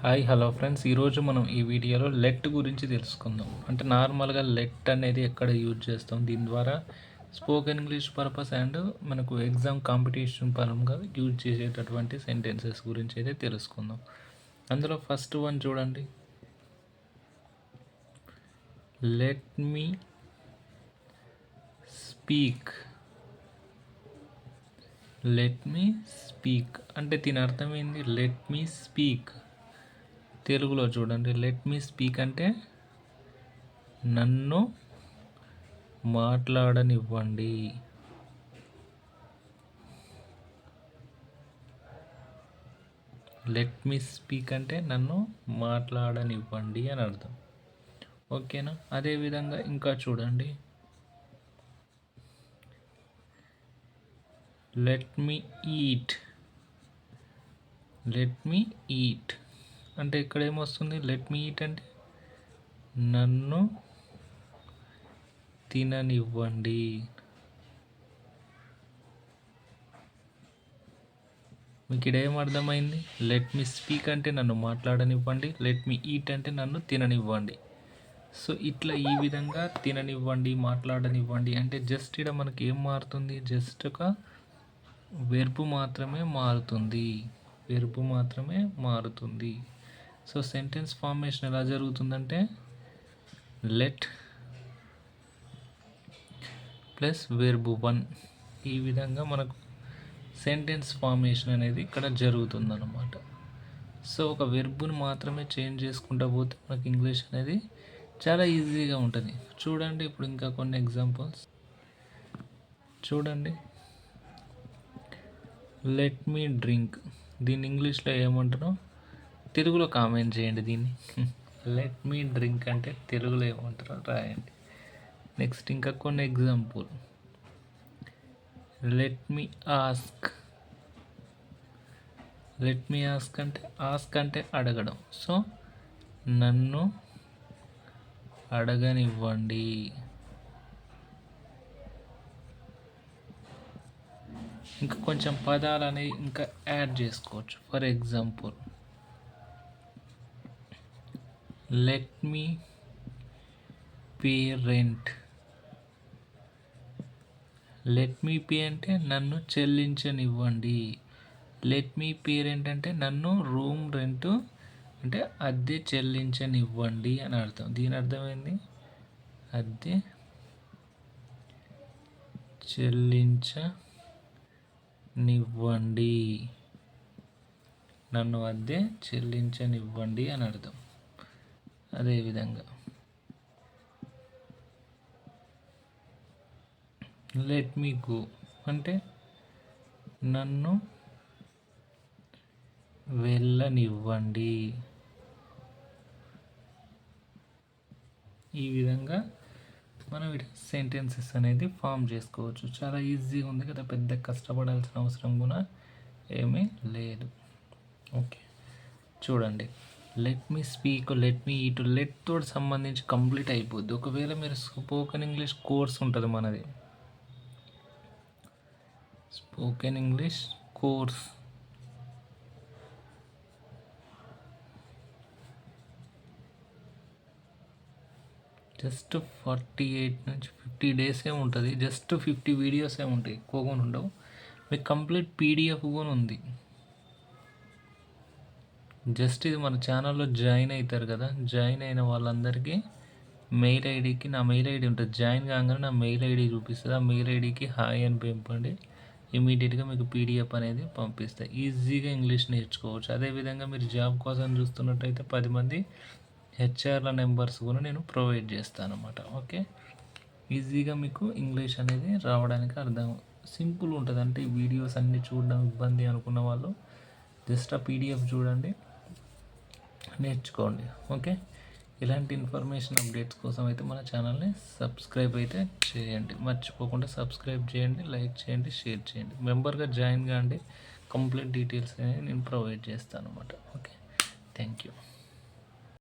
Hi hello friends, ఈరోజు మనం ఈ వీడియోలో లెట్ గురించి తెలుసుకుందాం. అంటే నార్మల్గా లెట్ అనేది ఎక్కడ యూజ్ చేస్తాం, దీని ద్వారా స్పోకెన్ ఇంగ్లీష్ పర్పస్ అండ్ మనకు ఎగ్జామ్ కాంపిటీషన్ పరంగా యూజ్ చేసేటటువంటి సెంటెన్సెస్ గురించి అయితే తెలుసుకుందాం. అందులో ఫస్ట్ వన్ చూడండి, let me speak. Let me speak అంటే దీని అర్థం ఏంది? Let me speak. తెలుగులో చూడండి, లెట్ మీ స్పీక్ అంటే నన్ను మాట్లాడనివ్వండి. లెట్ మీ స్పీక్ అంటే నన్ను మాట్లాడనివ్వండి అని అర్థం. ఓకేనా? అదేవిధంగా ఇంకా చూడండి, let me eat. Let me eat అంటే ఇక్కడ ఏమొస్తుంది? లెట్ మీ ఈట్ అంటే నన్ను తిననివ్వండి. మీకు ఇక్కడ ఏం అర్థమైంది? లెట్ మీ స్పీక్ అంటే నన్ను మాట్లాడనివ్వండి, లెట్ మీ ఈట్ అంటే నన్ను తిననివ్వండి. సో ఇట్లా ఈ విధంగా తిననివ్వండి, మాట్లాడనివ్వండి అంటే జస్ట్ ఇక్కడ మనకి ఏం మారుతుంది? జస్ట్ ఒక వెర్బు మాత్రమే మారుతుంది. వెర్బు మాత్రమే మారుతుంది. సో సెంటెన్స్ ఫార్మేషన్ ఎలా జరుగుతుందంటే లెట్ ప్లస్ వెర్బు 1, ఈ విధంగా మనకు సెంటెన్స్ ఫార్మేషన్ అనేది ఇక్కడ జరుగుతుందన్నమాట. సో ఒక వెర్బుని మాత్రమే చేంజ్ చేసుకుంటూ పోతే మనకి ఇంగ్లీష్ అనేది చాలా ఈజీగా ఉంటుంది. చూడండి ఇప్పుడు ఇంకా కొన్ని ఎగ్జాంపుల్స్ చూడండి. లెట్ మీ డ్రింక్, దీన్ని ఇంగ్లీష్లో ఏమంటారో తెలుగులో కామెంట్ చేయండి. దీన్ని లెట్ మీ డ్రింక్ అంటే తెలుగులో ఏమంటారో రాయండి. నెక్స్ట్ ఇంకా కొన్ని example, let me ask. Let me ask అంటే ఆస్క్ అంటే అడగడం. సో నన్ను అడగనివ్వండి. ఇంకా కొంచెం పదాలు అనేవి ఇంకా యాడ్ చేసుకోవచ్చు. For example, let me pay rent. Let me pay అంటే నన్ను చెల్లించనివ్వండి. లెట్ మీ పే రెంట్ అంటే నన్ను రూమ్ రెంట్ అంటే అద్దె చెల్లించనివ్వండి అని అర్థం. దీని అర్థమైంది, అద్దె చెల్లించనివ్వండి, నన్ను అద్దె చెల్లించనివ్వండి అని అర్థం. అదేవిధంగా లెట్ మీ గో అంటే నన్ను వెళ్ళనివ్వండి. ఈ విధంగా మనం సెంటెన్సెస్ అనేది ఫామ్ చేసుకోవచ్చు. చాలా ఈజీగా ఉంది కదా, పెద్ద కష్టపడాల్సిన అవసరం కూడా ఏమీ లేదు. ఓకే చూడండి, let me speak, let me eat, let తోటి సంబంధించి కంప్లీట్ అయిపోద్ది. ఒకవేళ మీరు స్పోకెన్ ఇంగ్లీష్ కోర్స్ ఉంటుంది మనది, స్పోకెన్ ఇంగ్లీష్ కోర్స్ జస్ట్ 48 నుంచి 50 డేసే ఉంటుంది. జస్ట్ 50 వీడియోసే ఉంటాయి, ఎక్కువగా ఉండవు. మీకు కంప్లీట్ పీడిఎఫ్ కూడా ఉంది. జస్ట్ ఇది మన ఛానల్లో జాయిన్ అవుతారు కదా, జాయిన్ అయిన వాళ్ళందరికీ మెయిల్ ఐడికి, నా మెయిల్ ఐడి ఉంటుంది, జాయిన్ కాగానే నా మెయిల్ ఐడి చూపిస్తుంది. ఆ మెయిల్ ఐడికి హాయ్ అని పంపండి, ఇమీడియట్గా మీకు పీడిఎఫ్ అనేది పంపిస్తాయి. ఈజీగా ఇంగ్లీష్ నేర్చుకోవచ్చు. అదేవిధంగా మీరు జాబ్ కోసం చూస్తున్నట్టయితే 10 మంది హెచ్ఆర్ల నెంబర్స్ కూడా నేను ప్రొవైడ్ చేస్తాను అన్నమాట. ఓకే, ఈజీగా మీకు ఇంగ్లీష్ అనేది రావడానికి అర్థం సింపుల్ ఉంటుంది. అంటే ఈ వీడియోస్ అన్నీ చూడడం ఇబ్బంది అనుకున్న వాళ్ళు జస్ట్ ఆ పీడిఎఫ్ చూడండి, నేర్చుకోండి. ఓకే, ఇలాంటి ఇన్ఫర్మేషన్ అప్డేట్స్ కోసం అయితే మన ఛానల్ని సబ్స్క్రైబ్ అయితే చేయండి. మర్చిపోకుండా సబ్స్క్రైబ్ చేయండి, లైక్ చేయండి, షేర్ చేయండి. మెంబర్గా జాయిన్ కాండి, కంప్లీట్ డీటెయిల్స్ అనేవి నేను ప్రొవైడ్ చేస్తాను అన్నమాట. Okay, thank you.